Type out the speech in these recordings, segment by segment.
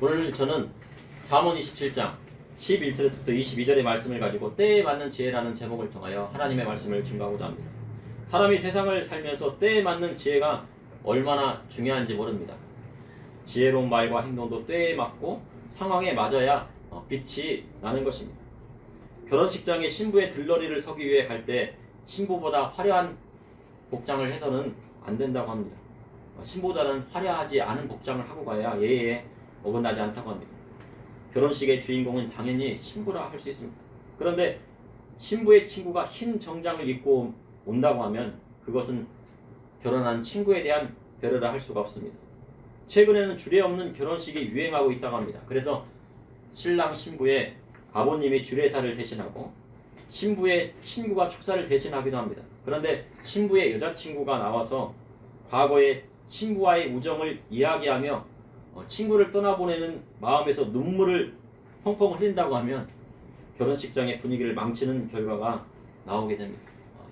오늘 저는 잠언 27장 11절에서부터 22절의 말씀을 가지고 때에 맞는 지혜라는 제목을 통하여 하나님의 말씀을 증거하고자 합니다. 사람이 세상을 살면서 때에 맞는 지혜가 얼마나 중요한지 모릅니다. 지혜로운 말과 행동도 때에 맞고 상황에 맞아야 빛이 나는 것입니다. 결혼식장에 신부의 들러리를 서기 위해 갈 때 신부보다 화려한 복장을 해서는 안 된다고 합니다. 신부보다는 화려하지 않은 복장을 하고 가야 예의에 어긋나지 않다고 합니다. 결혼식의 주인공은 당연히 신부라 할 수 있습니다. 그런데 신부의 친구가 흰 정장을 입고 온다고 하면 그것은 결혼한 친구에 대한 배려라 할 수가 없습니다. 최근에는 주례없는 결혼식이 유행하고 있다고 합니다. 그래서 신랑 신부의 아버님이 주례사를 대신하고 신부의 친구가 축사를 대신하기도 합니다. 그런데 신부의 여자친구가 나와서 과거의 신부와의 우정을 이야기하며 친구를 떠나보내는 마음에서 눈물을 펑펑 흘린다고 하면 결혼식장의 분위기를 망치는 결과가 나오게 됩니다.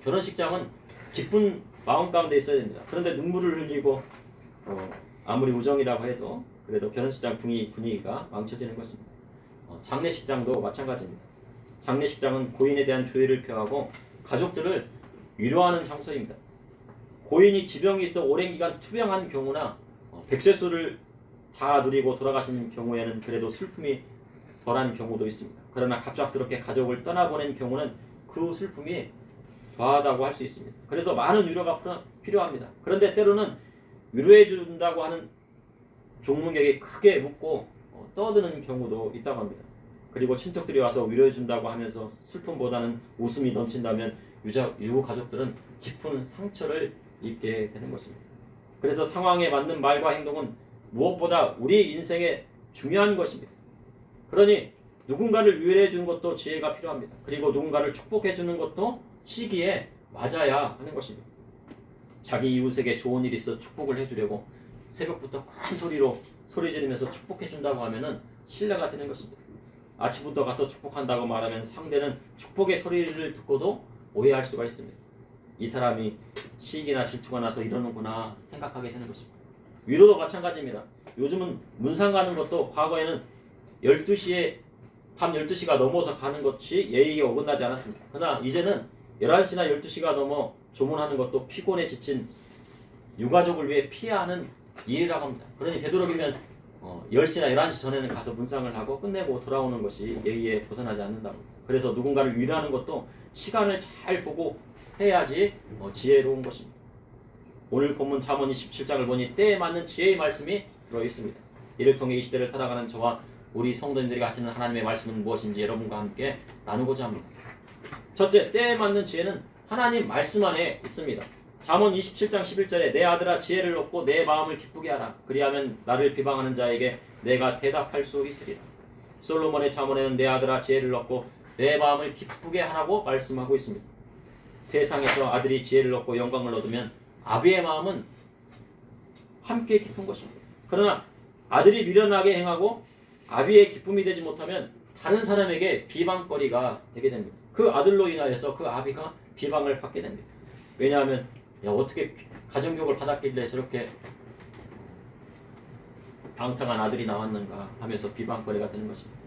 결혼식장은 기쁜 마음 가운데 있어야 됩니다. 그런데 눈물을 흘리고 아무리 우정이라고 해도 그래도 결혼식장 분위기가 망쳐지는 것입니다. 장례식장도 마찬가지입니다. 장례식장은 고인에 대한 조의를 표하고 가족들을 위로하는 장소입니다. 고인이 지병이 있어 오랜 기간 투병한 경우나 백세수를 다 누리고 돌아가시는 경우에는 그래도 슬픔이 덜한 경우도 있습니다. 그러나 갑작스럽게 가족을 떠나보낸 경우는 그 슬픔이 더하다고 할 수 있습니다. 그래서 많은 위로가 필요합니다. 그런데 때로는 위로해 준다고 하는 종문객이 크게 웃고 떠드는 경우도 있다고 합니다. 그리고 친척들이 와서 위로해 준다고 하면서 슬픔보다는 웃음이 넘친다면 유부 가족들은 깊은 상처를 입게 되는 것입니다. 그래서 상황에 맞는 말과 행동은 무엇보다 우리 인생에 중요한 것입니다. 그러니 누군가를 위로해 주는 것도 지혜가 필요합니다. 그리고 누군가를 축복해 주는 것도 시기에 맞아야 하는 것입니다. 자기 이웃에게 좋은 일이 있어 축복을 해주려고 새벽부터 큰 소리로 소리 지르면서 축복해 준다고 하면은 신뢰가 되는 것입니다. 아침부터 가서 축복한다고 말하면 상대는 축복의 소리를 듣고도 오해할 수가 있습니다. 이 사람이 시기나 질투가 나서 이러는구나 생각하게 되는 것입니다. 위로도 마찬가지입니다. 요즘은 문상 가는 것도 과거에는 12시에 밤 12시가 넘어서 가는 것이 예의에 어긋나지 않았습니다. 그러나 이제는 11시나 12시가 넘어 조문하는 것도 피곤에 지친 유가족을 위해 피해야 하는 일이라고 합니다. 그러니 되도록이면 10시나 11시 전에는 가서 문상을 하고 끝내고 돌아오는 것이 예의에 벗어나지 않는다고 합니다. 그래서 누군가를 위로하는 것도 시간을 잘 보고 해야지 지혜로운 것입니다. 오늘 본문 잠언 27장을 보니 때에 맞는 지혜의 말씀이 들어있습니다. 이를 통해 이 시대를 살아가는 저와 우리 성도님들이 가지는 하나님의 말씀은 무엇인지 여러분과 함께 나누고자 합니다. 첫째, 때에 맞는 지혜는 하나님 말씀 안에 있습니다. 잠언 27장 11절에 내 아들아 지혜를 얻고 내 마음을 기쁘게 하라. 그리하면 나를 비방하는 자에게 내가 대답할 수 있으리라. 솔로몬의 잠언에는 내 아들아 지혜를 얻고 내 마음을 기쁘게 하라고 말씀하고 있습니다. 세상에서 아들이 지혜를 얻고 영광을 얻으면 아비의 마음은 함께 기쁜 것입니다. 그러나 아들이 미련하게 행하고 아비의 기쁨이 되지 못하면 다른 사람에게 비방거리가 되게 됩니다. 그 아들로 인하여서 그 아비가 비방을 받게 됩니다. 왜냐하면 어떻게 가정교육을 받았길래 저렇게 방탕한 아들이 나왔는가 하면서 비방거리가 되는 것입니다.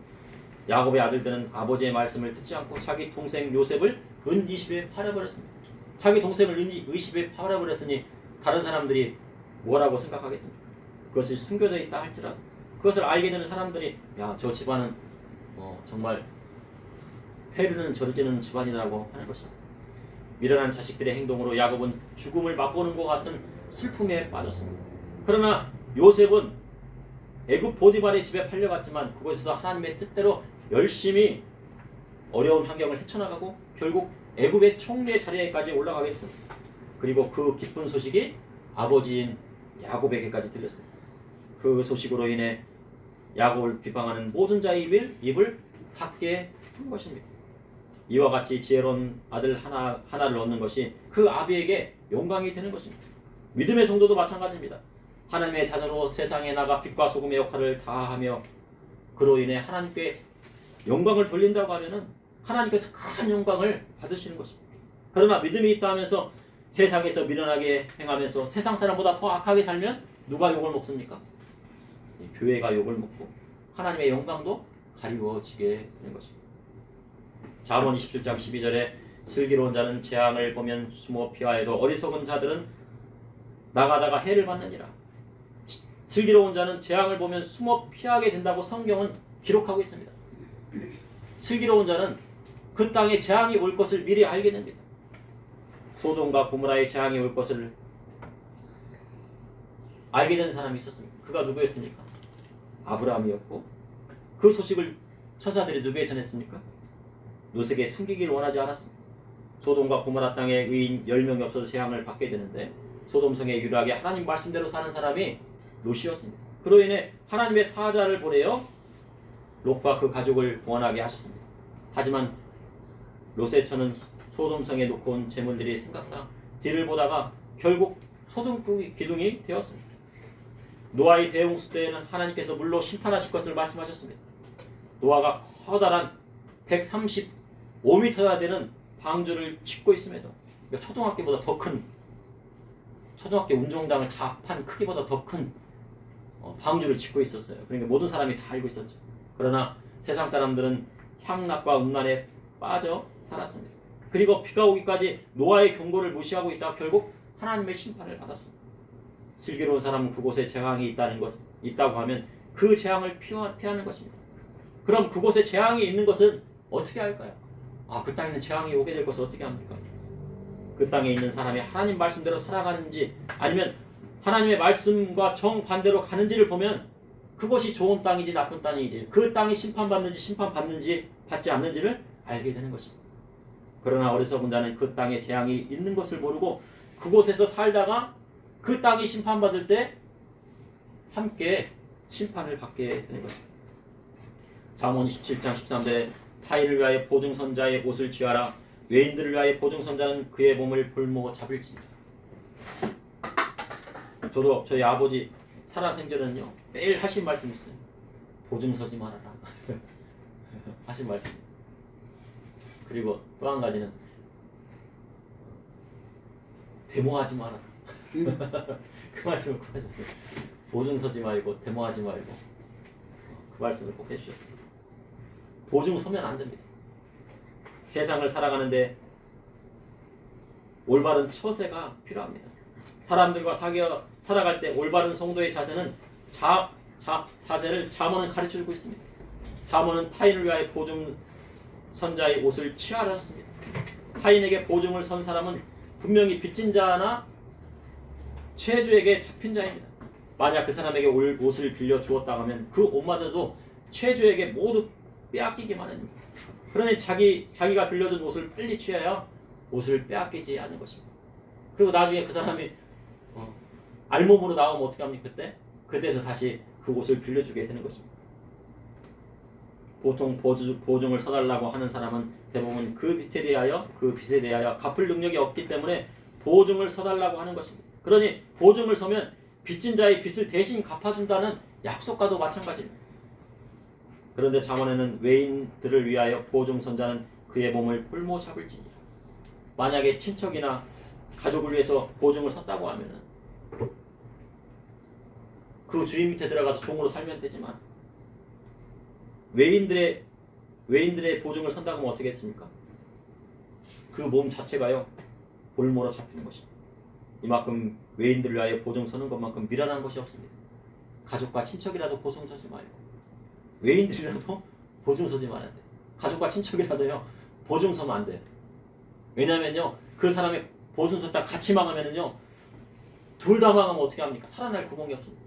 야곱의 아들들은 아버지의 말씀을 듣지 않고 자기 동생 요셉을 은 20에 팔아버렸습니다. 자기 동생을 은 20에 팔아버렸으니 다른 사람들이 뭐라고 생각하겠습니까? 그것이 숨겨져 있다 할지라도 그것을 알게 되는 사람들이 저 집안은 정말 회르는 저르지는 집안이라고 하는 것입니다. 미련한 자식들의 행동으로 야곱은 죽음을 맛보는 것 같은 슬픔에 빠졌습니다. 그러나 요셉은 애굽 보디발의 집에 팔려갔지만 그곳에서 하나님의 뜻대로 열심히 어려운 환경을 헤쳐나가고 결국 애굽의 총리의 자리에까지 올라가게 했습니다. 그리고 그 기쁜 소식이 아버지인 야곱에게까지 들렸습니다. 그 소식으로 인해 야곱을 비방하는 모든 자의 입을 닫게 한 것입니다. 이와 같이 지혜로운 아들 하나를 얻는 것이 그 아비에게 영광이 되는 것입니다. 믿음의 성도도 마찬가지입니다. 하나님의 자녀로 세상에 나가 빛과 소금의 역할을 다하며 그로 인해 하나님께 영광을 돌린다고 하면은 하나님께서 큰 영광을 받으시는 것입니다. 그러나 믿음이 있다 하면서 세상에서 미련하게 행하면서 세상 사람보다 더 악하게 살면 누가 욕을 먹습니까? 교회가 욕을 먹고 하나님의 영광도 가리워지게 되는 것입니다. 잠언 27장 12절에 슬기로운 자는 재앙을 보면 숨어 피하여도 어리석은 자들은 나가다가 해를 받느니라. 슬기로운 자는 재앙을 보면 숨어 피하게 된다고 성경은 기록하고 있습니다. 슬기로운 자는 그 땅에 재앙이 올 것을 미리 알게 됩니다. 소돔과 고모라의 재앙이 올 것을 알게 된 사람이 있었습니다. 그가 누구였습니까? 아브라함이었고, 그 소식을 천사들이 누구에게 전했습니까? 롯에게 숨기길 원하지 않았습니다. 소돔과 고모라 땅에 의인 10명이 없어서 재앙을 받게 되는데, 소돔성에 유일하게 하나님 말씀대로 사는 사람이 롯이었습니다. 그로 인해 하나님의 사자를 보내어 롯과 그 가족을 구원하게 하셨습니다. 하지만 롯의 처는 소돔성에 놓고 온 재물들이 생각나 뒤를 보다가 결국 소돔 기둥이 되었습니다. 노아의 대홍수 때에는 하나님께서 물로 심판하실 것을 말씀하셨습니다. 노아가 커다란 135m나 되는 방주를 짓고 있음에도, 그러니까 초등학교보다 더 큰, 초등학교 운동장을 다 판 크기보다 더 큰 방주를 짓고 있었어요. 그러니까 모든 사람이 다 알고 있었죠. 그러나 세상 사람들은 향락과 음란에 빠져 살았습니다. 그리고 비가 오기까지 노아의 경고를 무시하고 있다가 결국 하나님의 심판을 받았습니다. 슬기로운 사람은 그곳에 재앙이 있다고 하면 그 재앙을 피하는 것입니다. 그럼 그곳에 재앙이 있는 것은 어떻게 할까요? 그 땅에는 재앙이 오게 될 것을 어떻게 합니까? 그 땅에 있는 사람이 하나님 말씀대로 살아가는지 아니면 하나님의 말씀과 정반대로 가는지를 보면 그것이 좋은 땅인지 나쁜 땅인지, 그 땅이 심판받는지 심판받는지 받지 않는지를 알게 되는 것입니다. 그러나 어리석은 자는 그 땅에 재앙이 있는 것을 모르고 그곳에서 살다가 그 땅이 심판받을 때 함께 심판을 받게 되는 것입니다. 잠언 27장 13절에 타인을 위하여 보증선자의 옷을 취하라. 외인들을 위하여 보증선자는 그의 몸을 볼모 잡을지니라. 저도 저희 아버지 살아생전은요 매일 하신 말씀이 있어요. 보증서지 말아라. 하신 말씀. 그리고 또 한 가지는 데모하지 말아라. 그 말씀을 꼭 하셨어요. 보증서지 말고 데모하지 말고 그 말씀을 꼭 해주셨습니다. 보증 서면 안 됩니다. 세상을 살아가는데 올바른 처세가 필요합니다. 사람들과 살아갈 때 올바른 성도의 자세는 자세를 잠언은 가르쳐주고 있습니다. 잠언은 타인을 위하여 보증 선자의 옷을 취하라 했습니다. 타인에게 보증을 선 사람은 분명히 빚진 자나 최주에게 잡힌 자입니다. 만약 그 사람에게 옷을 빌려 주었다 하면 그 옷마저도 최주에게 모두 빼앗기기만 합니다. 그러니 자기가 빌려준 옷을 빨리 취해야 옷을 빼앗기지 않는 것입니다. 그리고 나중에 그 사람이 알몸으로 나오면 어떻게 합니까? 그때서 다시 그 옷을 빌려주게 되는 것입니다. 보통 보증을 서달라고 하는 사람은 대부분 그 빚에 대하여 갚을 능력이 없기 때문에 보증을 서달라고 하는 것입니다. 그러니 보증을 서면 빚진 자의 빚을 대신 갚아준다는 약속과도 마찬가지입니다. 그런데 잠언에는 외인들을 위하여 보증선자는 그의 몸을 볼모 잡을지니, 만약에 친척이나 가족을 위해서 보증을 섰다고 하면은 그 주인 밑에 들어가서 종으로 살면 되지만 외인들의 보증을 선다고 하면 어떻게 했습니까? 그 몸 자체가요 볼모로 잡히는 것입니다. 이만큼 외인들을 위하여 보증 서는 것만큼 미련한 것이 없습니다. 가족과 친척이라도 보증 서지 말고 외인들이라도 보증 서지 말아야 돼요. 가족과 친척이라도요 보증 서면 안 돼요. 왜냐면요 그 사람이 보증 섰다 같이 망하면은요 둘 다 망하면 어떻게 합니까? 살아날 구멍이 없습니다.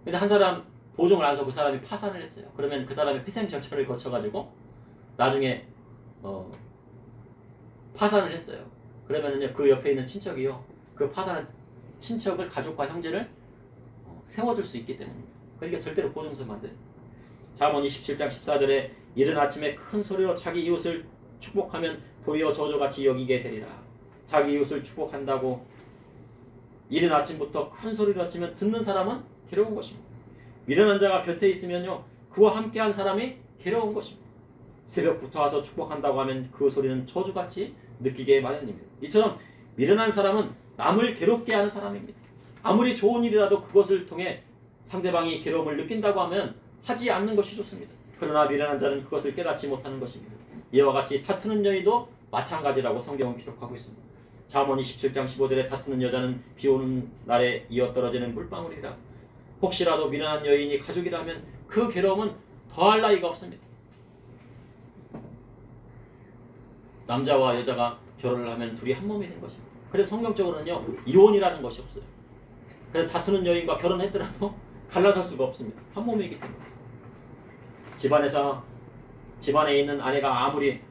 근데 한 사람 보증을 안 서고 그 사람이 파산을 했어요. 그러면 그 사람이 회생 절차를 거쳐가지고 나중에 파산을 했어요. 그러면은요 그 옆에 있는 친척이요 그 파산한 친척을 가족과 형제를 세워줄 수 있기 때문입니다. 그러니까 절대로 보증 서면 안 돼요. 잠언 27장 14절에 이른 아침에 큰 소리로 자기 이웃을 축복하면 도리어 저주같이 여기게 되리라. 자기 이웃을 축복한다고 이른 아침부터 큰 소리로 외치면 듣는 사람은 괴로운 것입니다. 미련한 자가 곁에 있으면요 그와 함께한 사람이 괴로운 것입니다. 새벽부터 와서 축복한다고 하면 그 소리는 저주같이 느끼게 마련입니다. 이처럼 미련한 사람은 남을 괴롭게 하는 사람입니다. 아무리 좋은 일이라도 그것을 통해 상대방이 괴로움을 느낀다고 하면 하지 않는 것이 좋습니다. 그러나 미련한 자는 그것을 깨닫지 못하는 것입니다. 이와 같이 다투는 여인도 마찬가지라고 성경은 기록하고 있습니다. 잠언 27장 15절에 다투는 여자는 비오는 날에 이어 떨어지는 물방울이라. 혹시라도 미련한 여인이 가족이라면 그 괴로움은 더할 나위가 없습니다. 남자와 여자가 결혼을 하면 둘이 한 몸이 된 것입니다. 그래서 성경적으로는요, 이혼이라는 것이 없어요. 그래서 다투는 여인과 결혼했더라도 갈라설 수가 없습니다. 한 몸이기 때문에. 집안에 있는 아내가 아무리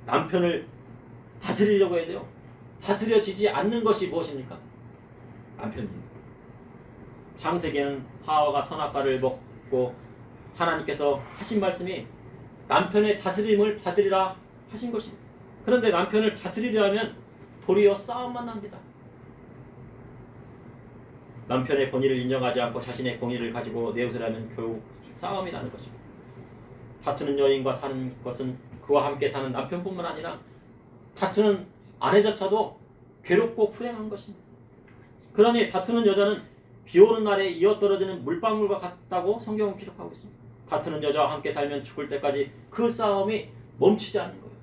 남편을 다스리려고 해도요, 다스려지지 않는 것이 무엇입니까? 남편입니다. 창세기에는 하와가 선악과를 먹고 하나님께서 하신 말씀이 남편의 다스림을 받으리라 하신 것입니다. 그런데 남편을 다스리려면 도리어 싸움만 납니다. 남편의 권위를 인정하지 않고 자신의 권위를 가지고 내세우려면 결국 싸움이 나는 것입니다. 다투는 여인과 사는 것은 그와 함께 사는 남편뿐만 아니라 다투는 아내조차도 괴롭고 불행한 것입니다. 그러니 다투는 여자는 비오는 날에 이어 떨어지는 물방울과 같다고 성경은 기록하고 있습니다. 다투는 여자와 함께 살면 죽을 때까지 그 싸움이 멈추지 않는 거예요.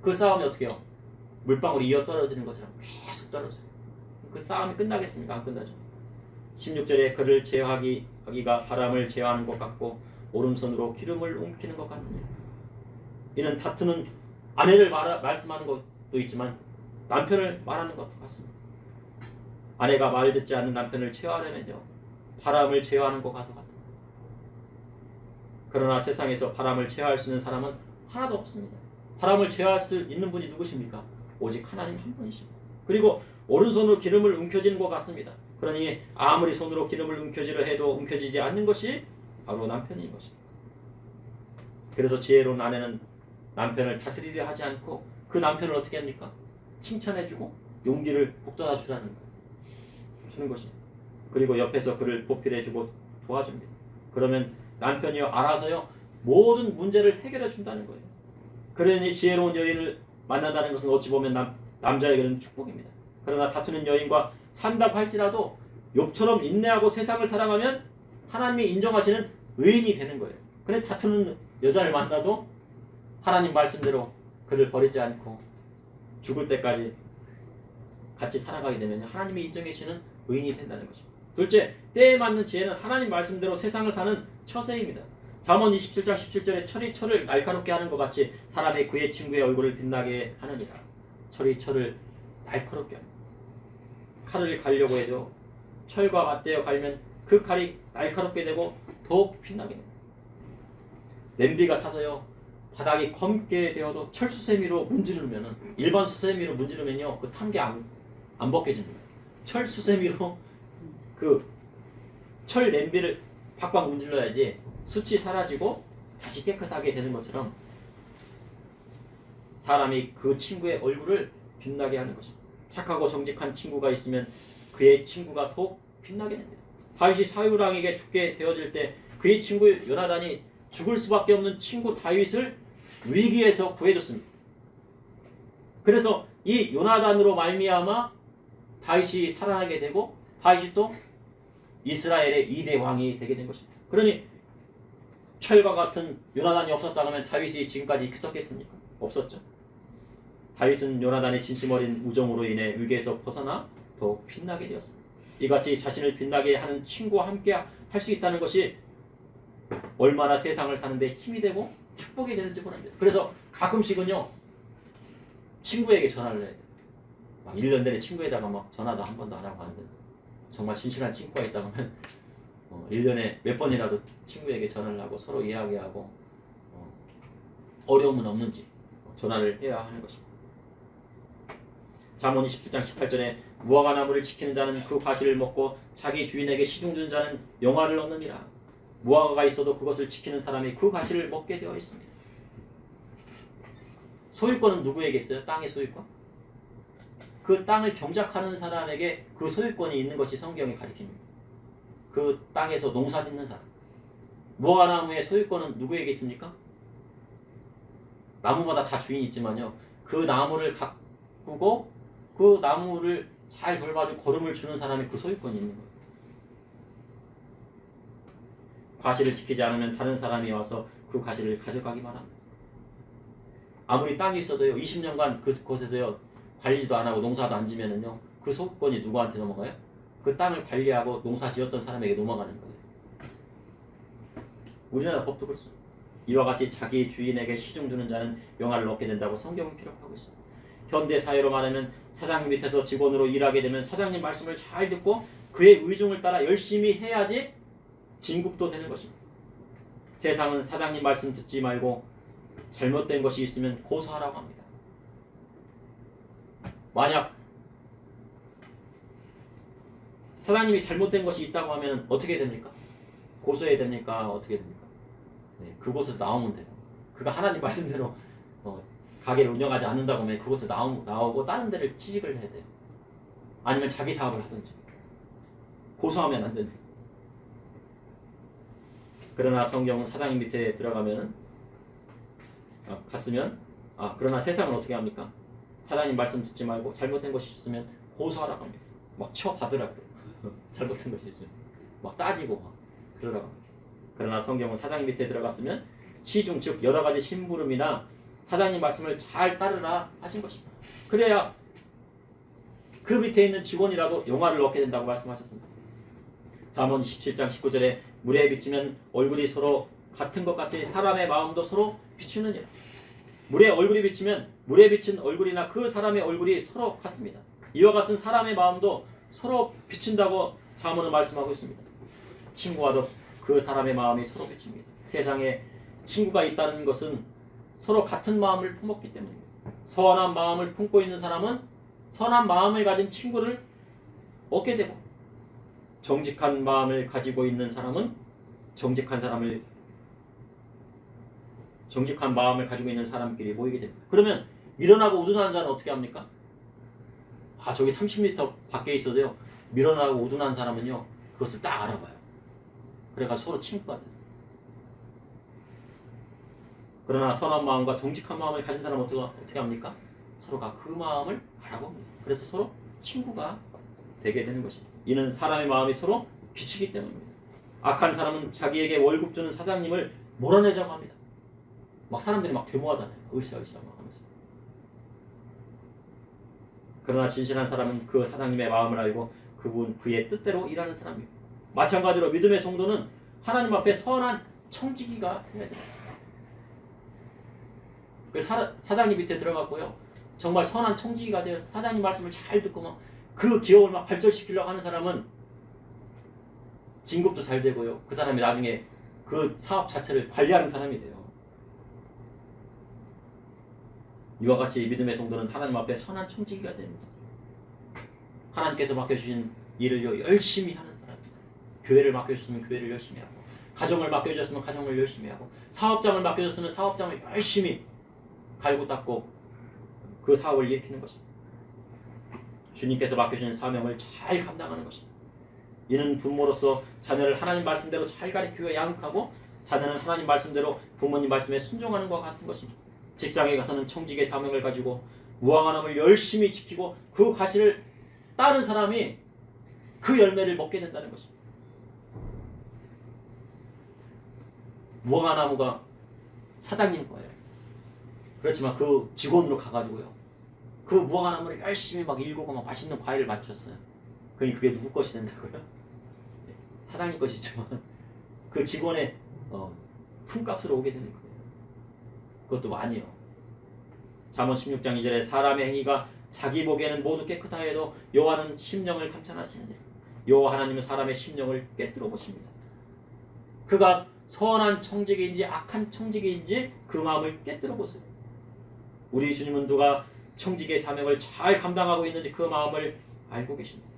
그 싸움이 어떻게 해요? 물방울이 이어 떨어지는 것처럼 계속 떨어져요. 그 싸움이 끝나겠습니까? 안 끝나죠. 16절에 그를 제어하기가 바람을 제어하는 것 같고 오른손으로 기름을 움키는 것 같으니. 이는 다투는 아내를 말씀하는 것도 있지만 남편을 말하는 것도 같습니다. 아내가 말 듣지 않는 남편을 제어하려면요, 바람을 제어하는 것 같습니다. 그러나 세상에서 바람을 제어할 수 있는 사람은 하나도 없습니다. 바람을 제어할 수 있는 분이 누구십니까? 오직 하나님 한 분이십니다. 그리고 오른손으로 기름을 움켜쥐는 것 같습니다. 그러니 아무리 손으로 기름을 움켜쥐려 해도 움켜쥐지 않는 것이 바로 남편인 것입니다. 그래서 지혜로운 아내는 남편을 다스리려 하지 않고 그 남편을 어떻게 합니까? 칭찬해주고 용기를 북돋아 주는 것입니다. 그리고 옆에서 그를 보필해주고 도와줍니다. 그러면 남편이요 알아서요 모든 문제를 해결해 준다는 거예요. 그러니 지혜로운 여인을 만난다는 것은 어찌 보면 남자에게는 축복입니다. 그러나 다투는 여인과 산다고 할지라도 욥처럼 인내하고 세상을 사랑하면 하나님이 인정하시는 의인이 되는 거예요. 그래 다투는 여자를 만나도 하나님 말씀대로 그를 버리지 않고 죽을 때까지 같이 살아가게 되면 하나님이 인정해 주시는 의인이 된다는 것입니다. 둘째, 때에 맞는 지혜는 하나님 말씀대로 세상을 사는 처세입니다. 잠언 27장 17절에 철이 철을 날카롭게 하는 것 같이 사람이 그의 친구의 얼굴을 빛나게 하느니라. 철이 철을 날카롭게 합니다. 칼을 갈려고 해도 철과 맞대어 갈면 그 칼이 날카롭게 되고 더욱 빛나게 됩니다. 냄비가 타서요 바닥이 검게 되어도 철 수세미로 문지르면은 일반 수세미로 문지르면요 그 탄 게 안 벗겨집니다. 철 수세미로 그 철 냄비를 박박 문질러야지 숯이 사라지고 다시 깨끗하게 되는 것처럼 사람이 그 친구의 얼굴을 빛나게 하는 것입니다. 착하고 정직한 친구가 있으면 그의 친구가 더욱 빛나게 됩니다. 다윗이 사울왕에게 죽게 되어질 때 그의 친구 요나단이 죽을 수밖에 없는 친구 다윗을 위기에서 구해줬습니다. 그래서 이 요나단으로 말미암아 다윗이 살아나게 되고 다윗이 또 이스라엘의 2대 왕이 되게 된 것입니다. 그러니 철과 같은 요나단이 없었다면 다윗이 지금까지 있었겠습니까? 없었죠. 다윗은 요나단의 진심 어린 우정으로 인해 위기에서 벗어나 더 빛나게 되었습니다. 이같이 자신을 빛나게 하는 친구와 함께 할 수 있다는 것이 얼마나 세상을 사는데 힘이 되고 축복이 되는지 모릅니다. 그래서 가끔씩은요 친구에게 전화를 해야 돼요. 막 1년 내내 친구에다가 막 전화도 한 번도 안 하고 하는데 정말 신실한 친구가 있다면 1년에 몇 번이라도 친구에게 전화를 하고 서로 이야기하고 어려움은 없는지 전화를 해야 하는 것입니다. 잠언 27장 18절에 무화과 나무를 지키는 자는 그 과실을 먹고 자기 주인에게 시중 주는 자는 영화를 얻느니라. 무화과가 있어도 그것을 지키는 사람이 그 과실을 먹게 되어 있습니다. 소유권은 누구에게 있어요? 땅의 소유권? 그 땅을 경작하는 사람에게 그 소유권이 있는 것이 성경이 가리킵니다. 그 땅에서 농사 짓는 사람. 무화과나무의 소유권은 누구에게 있습니까? 나무마다 다 주인이 있지만요. 그 나무를 가꾸고 그 나무를 잘 돌봐주고 거름을 주는 사람이 그 소유권이 있는 거예요. 과실을 지키지 않으면 다른 사람이 와서 그 과실을 가져가기만 합니다. 아무리 땅이 있어도요 20년간 그곳에서요 관리도 안 하고 농사도 안 지면은요 그 소유권이 누구한테 넘어가요? 그 땅을 관리하고 농사 지었던 사람에게 넘어가는 거예요. 우리나라 법도 그렇습니다. 이와 같이 자기 주인에게 시중 두는 자는 영화를 얻게 된다고 성경은 기록하고 있습니다. 현대 사회로 말하면 사장님 밑에서 직원으로 일하게 되면 사장님 말씀을 잘 듣고 그의 의중을 따라 열심히 해야지 진급도 되는 것입니다. 세상은 사장님 말씀 듣지 말고 잘못된 것이 있으면 고소하라고 합니다. 만약 사장님이 잘못된 것이 있다고 하면 어떻게 됩니까? 고소해야 됩니까? 어떻게 됩니까? 네, 그곳에서 나오면 돼요. 그가 하나님 말씀대로 가게를 운영하지 않는다고 하면 그곳에서 나오고 다른 데를 취직을 해야 돼요. 아니면 자기 사업을 하든지. 고소하면 안 됩니다. 그러나 성경은 사장님 밑에 들어가면 갔으면 그러나 세상은 어떻게 합니까? 사장님 말씀 듣지 말고 잘못된 것이 있으면 고소하라고 합니다. 막 쳐받으라고요. 잘못된 것이 있으면 막 따지고 막 그러라고 합니다. 그러나 성경은 사장님 밑에 들어갔으면 시중 즉 여러 가지 심부름이나 사장님 말씀을 잘 따르라 하신 것입니다. 그래야 그 밑에 있는 직원이라도 영화를 얻게 된다고 말씀하셨습니다. 잠언 17장 19절에 물에 비치면 얼굴이 서로 같은 것 같이 사람의 마음도 서로 비추느니라. 물에 얼굴이 비치면 물에 비친 얼굴이나 그 사람의 얼굴이 서로 같습니다. 이와 같은 사람의 마음도 서로 비친다고 잠언은 말씀하고 있습니다. 친구와도 그 사람의 마음이 서로 비칩니다. 세상에 친구가 있다는 것은 서로 같은 마음을 품었기 때문입니다. 선한 마음을 품고 있는 사람은 선한 마음을 가진 친구를 얻게 되고 정직한 마음을 가지고 있는 사람은 정직한 마음을 가지고 있는 사람끼리 모이게 됩니다. 그러면 미련하고 우둔한 자는 어떻게 합니까? 저기 30m 밖에 있어도요 미련하고 우둔한 사람은요 그것을 딱 알아봐요. 그래가지고 서로 친구가 돼요. 그러나 선한 마음과 정직한 마음을 가진 사람은 어떻게 합니까? 서로가 그 마음을 알아봅니다. 그래서 서로 친구가 되게 되는 것입니다. 이는 사람의 마음이 서로 비치기 때문입니다. 악한 사람은 자기에게 월급 주는 사장님을 몰아내자고 합니다. 막 사람들이 막 데모하잖아요. 으쌰으쌰 막 하면서. 그러나 진실한 사람은 그 사장님의 마음을 알고 그의 뜻대로 일하는 사람입니다. 마찬가지로 믿음의 성도는 하나님 앞에 선한 청지기가 되어야 됩니다. 그 사장님 밑에 들어갔고요. 정말 선한 청지기가 되어서 사장님 말씀을 잘 듣고 막 그 기업을 막 발전시키려고 하는 사람은 진급도 잘 되고요. 그 사람이 나중에 그 사업 자체를 관리하는 사람이 돼요. 이와 같이 믿음의 성도는 하나님 앞에 선한 청지기가 됩니다. 하나님께서 맡겨주신 일을 열심히 하는 사람입니다. 교회를 맡겨주셨으면 교회를 열심히 하고 가정을 맡겨주셨으면 가정을 열심히 하고 사업장을 맡겨줬으면 사업장을 열심히 갈고 닦고 그 사업을 일으키는 것입니다. 주님께서 맡겨주신 사명을 잘 감당하는 것입니다. 이는 부모로서 자녀를 하나님 말씀대로 잘 가르치고 양육하고 자녀는 하나님 말씀대로 부모님 말씀에 순종하는 것과 같은 것입니다. 직장에 가서는 청직의 사명을 가지고 무화과나무를 열심히 지키고 그 과실을 따른 사람이 그 열매를 먹게 된다는 것입니다. 무화과나무가 사장님 거예요. 그렇지만 그 직원으로 가가지고요. 그 무화과나무를 열심히 막 일구고 막 맛있는 과일을 맞췄어요. 그게 누구 것이 된다고요? 사장님 것이지만 그 직원의 품값으로 오게 되는 거예요. 그것도 많이요. 잠언 16장 2절에 사람의 행위가 자기 보기에는 모두 깨끗하 해도 여호와는 심령을 감찰하시느니라. 여호와 하나님은 사람의 심령을 꿰뚫어 보십니다. 그가 선한 청지기인지 악한 청지기인지 그 마음을 꿰뚫어 보세요. 우리 주님은 누가 청지기의 사명을 잘 감당하고 있는지 그 마음을 알고 계십니다.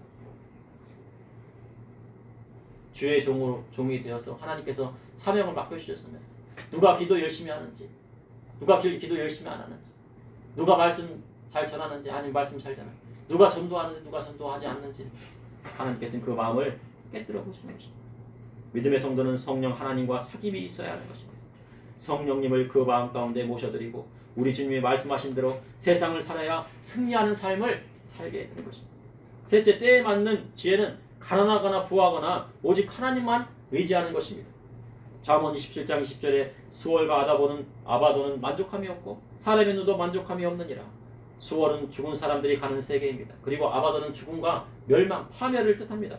주의 종이 되어서 하나님께서 사명을 맡겨주셨으면 누가 기도 열심히 하는지 누가 기도 열심히 안 하는지 누가 말씀 잘 전하는지 아니면 말씀 잘 전하는지 누가 전도하는지 누가 전도하지 않는지 하나님께서는 그 마음을 깨뜨려 보시는 것입니다. 믿음의 성도는 성령 하나님과 사귐이 있어야 하는 것입니다. 성령님을 그 마음 가운데 모셔드리고 우리 주님이 말씀하신 대로 세상을 살아야 승리하는 삶을 살게 되는 것입니다. 셋째, 때에 맞는 지혜는 가난하거나 부하거나 오직 하나님만 의지하는 것입니다. 잠언 27장 20절에 수월과 아바도는 만족함이 없고 사람의 눈도 만족함이 없느니라. 수월은 죽은 사람들이 가는 세계입니다. 그리고 아바도는 죽음과 멸망, 파멸을 뜻합니다.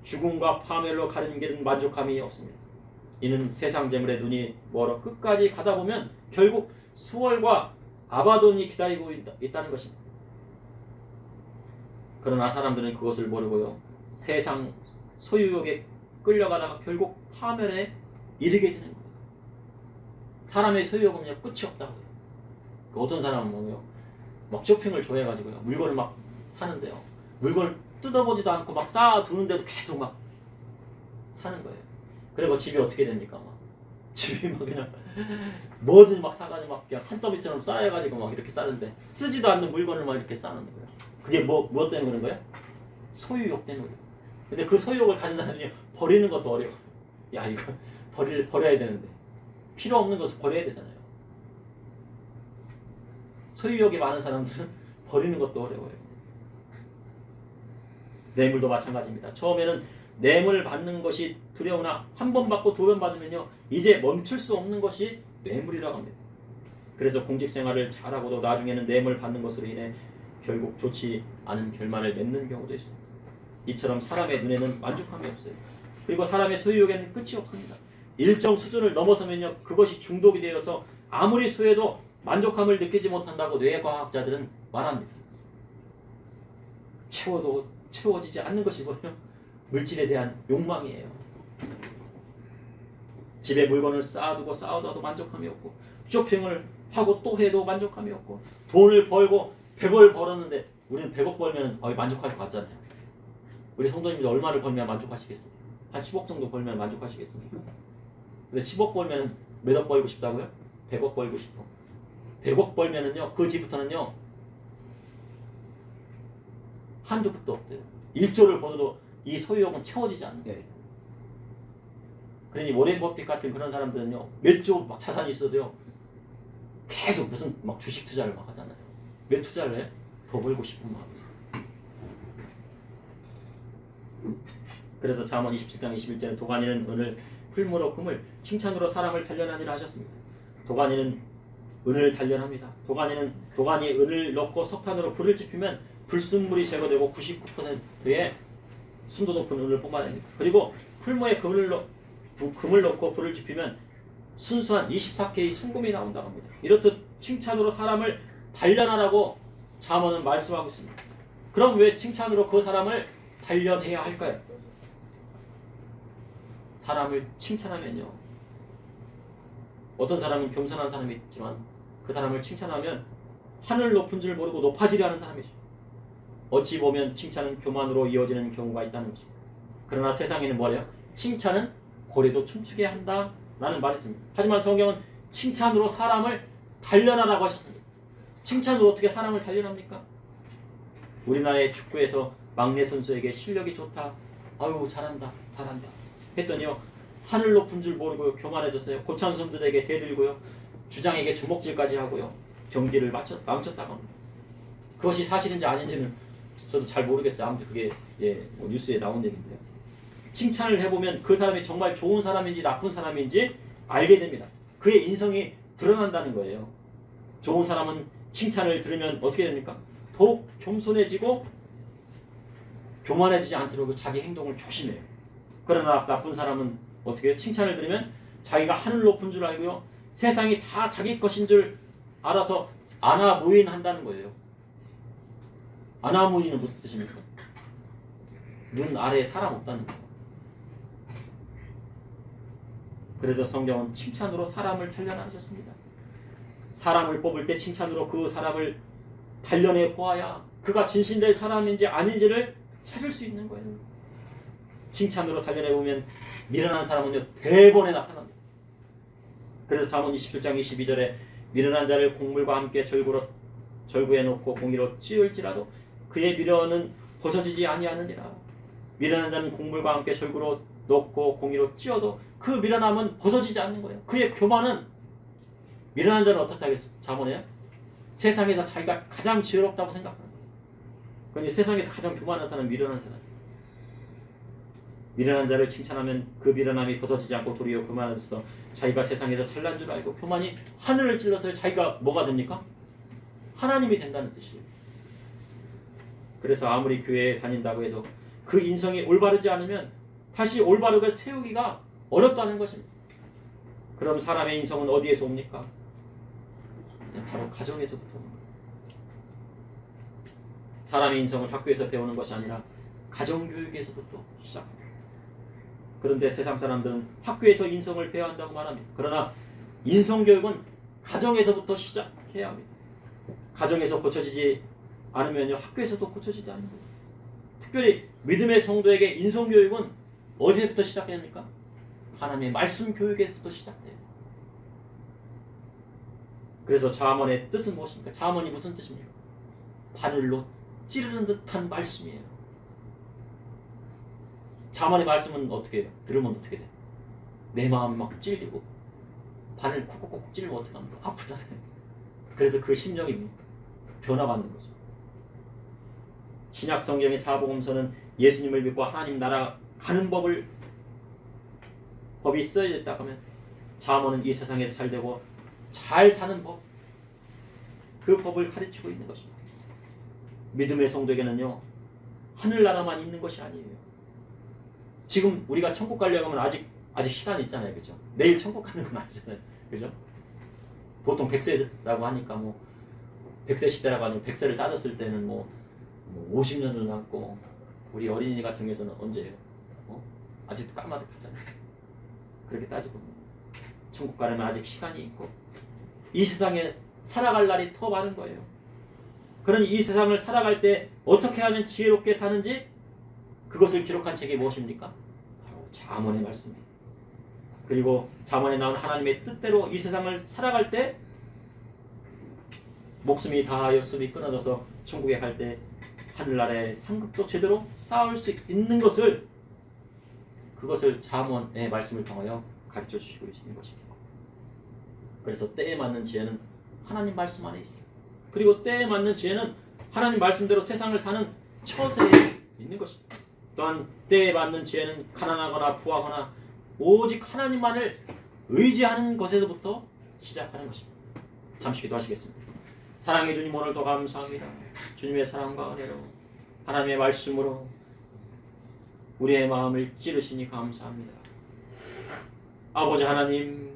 죽음과 파멸로 가는 길은 만족함이 없습니다. 이는 세상 재물에 눈이 멀어 끝까지 가다 보면 결국 수월과 아바돈이 기다리고 있다는 것입니다. 그러나 사람들은 그것을 모르고요. 세상 소유욕에 끌려가다가 결국 파멸에 이르게 되는 거예요. 사람의 소유욕은요 끝이 없다고요. 어떤 사람은 뭐요? 막 쇼핑을 좋아해가지고요 물건을 막 사는데요. 물건을 뜯어보지도 않고 막 쌓아두는데도 계속 막 사는 거예요. 그리고 집이 어떻게 됩니까? 막 집이 막 그냥 뭐든 막 사가지고 막 그냥 산더미처럼 쌓여가지고 막 이렇게 싸는데 쓰지도 않는 물건을 막 이렇게 쌓는 거예요. 그게 무엇 때문에 그런 거예요? 소유욕 때문에. 근데 그 소유욕을 가진 사람이 버리는 것도 어려워요. 야 이거 버려야 되는데 필요 없는 것을 버려야 되잖아요. 소유욕이 많은 사람들은 버리는 것도 어려워요. 뇌물도 마찬가지입니다. 처음에는 뇌물 받는 것이 두려우나 한 번 받고 두 번 받으면요 이제 멈출 수 없는 것이 뇌물이라고 합니다. 그래서 공직 생활을 잘하고도 나중에는 뇌물 받는 것으로 인해 결국 좋지 않은 결말을 맺는 경우도 있습니다. 이처럼 사람의 눈에는 만족함이 없어요. 그리고 사람의 소유욕에는 끝이 없습니다. 일정 수준을 넘어서면요 그것이 중독이 되어서 아무리 소유해도 만족함을 느끼지 못한다고 뇌과학자들은 말합니다. 채워도 채워지지 않는 것이 뭐예요? 물질에 대한 욕망이에요. 집에 물건을 쌓아둬도 만족함이 없고 쇼핑을 하고 또 해도 만족함이 없고 돈을 벌고 100억 벌었는데 우리는 100억 벌면 만족할 것 같잖아요. 우리 성도님들 얼마를 벌면 만족하시겠습니까? 한 10억 정도 벌면 만족하시겠습니까? 근데 10억 벌면 몇 억 벌고 싶다고요? 100억 벌고 싶어. 100억 벌면은요 그 뒤부터는요 한두 푼도 없대요. 1조를 벌어도 이 소유욕은 채워지지 않는 거예요. 그러니 워렌 버핏 같은 그런 사람들은요 몇 조 막 자산이 있어도요 계속 무슨 막 주식 투자를 막 하잖아요. 왜 투자를 해? 더 벌고 싶은 마음이죠. 그래서 잠언 27장 21절에 도가니는 은을 풀무로 금을 칭찬으로 사람을 단련하니라 하셨습니다. 도가니는 은을 단련합니다. 도가니에 은을 넣고 석탄으로 불을 지피면 불순물이 제거되고 99%의 순도 높은 은을 뽑아냅니다. 그리고 풀무에 금을 넣고 불을 지피면 순수한 24K 순금이 나온다고 합니다. 이렇듯 칭찬으로 사람을 단련하라고 잠언은 말씀하고 있습니다. 그럼 왜 칭찬으로 그 사람을 단련해야 할까요? 사람을 칭찬하면요 어떤 사람은 겸손한 사람이 있지만 그 사람을 칭찬하면 하늘 높은 줄 모르고 높아지려 하는 사람이죠. 어찌 보면 칭찬은 교만으로 이어지는 경우가 있다는 것입니다. 그러나 세상에는 뭐래요? 칭찬은 고래도 춤추게 한다 라는 말이 있습니다. 하지만 성경은 칭찬으로 사람을 단련하라고 하셨습니다. 칭찬으로 어떻게 사람을 단련합니까? 우리나라의 축구에서 막내 선수에게 실력이 좋다, 아유 잘한다 했더니요 하늘 높은 줄 모르고 교만해졌어요. 고참 선수들에게 대들고요 주장에게 주먹질까지 하고요 경기를 망쳤다고 합니다. 그것이 사실인지 아닌지는 저도 잘 모르겠어요. 아무튼 그게 뭐 뉴스에 나온 얘기인데요. 칭찬을 해보면 그 사람이 정말 좋은 사람인지 나쁜 사람인지 알게 됩니다. 그의 인성이 드러난다는 거예요. 좋은 사람은 칭찬을 들으면 어떻게 됩니까? 더욱 겸손해지고 교만해지지 않도록 자기 행동을 조심해요. 그러나 나쁜 사람은 어떻게 해요? 칭찬을 들으면 자기가 하늘 높은 줄 알고요 세상이 다 자기 것인 줄 알아서 아나무인한다는 거예요. 아나무인은 무슨 뜻입니까? 눈 아래에 사람 없다는 거예요. 그래서 성경은 칭찬으로 사람을 단련하셨습니다. 사람을 뽑을 때 칭찬으로 그 사람을 단련해 보아야 그가 진실될 사람인지 아닌지를 찾을 수 있는 거예요. 칭찬으로 단련해 보면 미련한 사람은요 대번에 나타납니다. 그래서 잠언 27장 22절에 미련한 자를 곡물과 함께 절구에 놓고 공의로 찌을지라도 그의 미련은 벗어지지 아니하느니라. 미련한 자는 곡물과 함께 절구로 놓고 공의로 찌어도 그 미련함은 벗어지지 않는 거예요. 그의 교만은 미련한 자는 어떻다 하겠어? 잠언에요? 세상에서 자기가 가장 지혜롭다고 생각하는 거예요. 그런데 세상에서 가장 교만한 사람은 미련한 사람. 미련한 자를 칭찬하면 그 미련함이 벗어지지 않고 도리어 교만해서 자기가 세상에서 잘난 줄 알고 교만이 하늘을 찔러서 자기가 뭐가 됩니까? 하나님이 된다는 뜻이에요. 그래서 아무리 교회에 다닌다고 해도 그 인성이 올바르지 않으면 다시 올바르게 세우기가 어렵다는 것입니다. 그럼 사람의 인성은 어디에서 옵니까? 바로 가정에서부터 옵니다. 사람의 인성을 학교에서 배우는 것이 아니라 가정교육에서부터 시작합니다. 그런데 세상 사람들은 학교에서 인성을 배워야 한다고 말합니다. 그러나 인성교육은 가정에서부터 시작해야 합니다. 가정에서 고쳐지지 않으면요, 학교에서도 고쳐지지 않는 거예요. 특별히 믿음의 성도에게 인성교육은 어디서부터 시작됩니까? 하나님의 말씀 교육에부터 시작돼요. 그래서 자문의 뜻은 무엇입니까? 자문이 무슨 뜻입니까? 바늘로 찌르는 듯한 말씀이에요. 자문의 말씀은 어떻게 해요? 들으면 어떻게 돼요? 내 마음이 막 찔리고 바늘 콕콕콕 찔리고 어떻게 합니까? 아프잖아요. 그래서 그 심령이 변화받는 거죠. 신약 성경의 사복음서는 예수님을 믿고 하나님 나라 가는 법이 써야 됐다 하면 자문은 이 세상에서 잘 되고 잘 사는 법, 그 법을 가르치고 있는 것입니다. 믿음의 성도에게는요, 하늘나라만 있는 것이 아니에요. 지금 우리가 천국 가려고 하면 아직 시간이 있잖아요, 그죠? 내일 천국 가는 건 아니잖아요, 그죠? 보통 100세라고 하니까 100세 시대라고 하니까 100세를 따졌을 때는 50년도 남고, 우리 어린이 같은 경우에는 언제예요? 아직도 까마득하잖아요. 그렇게 따지고 천국 가려면 아직 시간이 있고, 이 세상에 살아갈 날이 더 많은 거예요. 그러니 이 세상을 살아갈 때 어떻게 하면 지혜롭게 사는지, 그것을 기록한 책이 무엇입니까? 바로 잠언의 말씀입니다. 그리고 잠언에 나온 하나님의 뜻대로 이 세상을 살아갈 때 목숨이 다하여 숨이 끊어져서 천국에 갈 때 하늘나라의 상급도 제대로 쌓을 수 있는 것을, 그것을 잠언의 말씀을 통하여 가르쳐 주시고 있는 것입니다. 그래서 때에 맞는 지혜는 하나님 말씀 안에 있어요. 그리고 때에 맞는 지혜는 하나님 말씀대로 세상을 사는 처세에 있는 것입니다. 또한 때에 맞는 지혜는 가난하거나 부하거나 오직 하나님만을 의지하는 것에서부터 시작하는 것입니다. 잠시 기도하시겠습니다. 사랑해 주님, 오늘도 감사합니다. 주님의 사랑과 은혜로 하나님의 말씀으로 우리의 마음을 찌르시니 감사합니다. 아버지 하나님,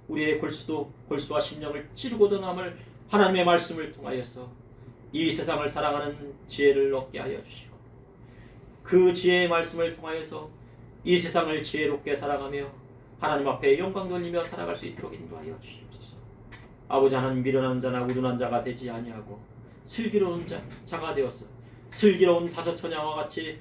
우리의 골수와 심령을 찌르고도 남을 하나님의 말씀을 통하여서 이 세상을 사랑하는 지혜를 얻게 하여 주시고, 그 지혜의 말씀을 통하여서 이 세상을 지혜롭게 살아가며 하나님 앞에 영광 돌리며 살아갈 수 있도록 인도하여 주시옵소서. 아버지 하나님, 미련한 자나 우둔한 자가 되지 아니하고 슬기로운 자가 되어서 슬기로운 다섯 처녀와 같이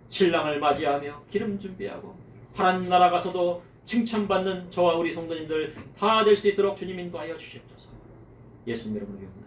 신랑을 맞이하며 기름 준비하고 하나님 나라 가서도 칭찬받는 저와 우리 성도님들 다 될 수 있도록 주님 인도하여 주시옵소서. 예수님 이름으로 기도합니다.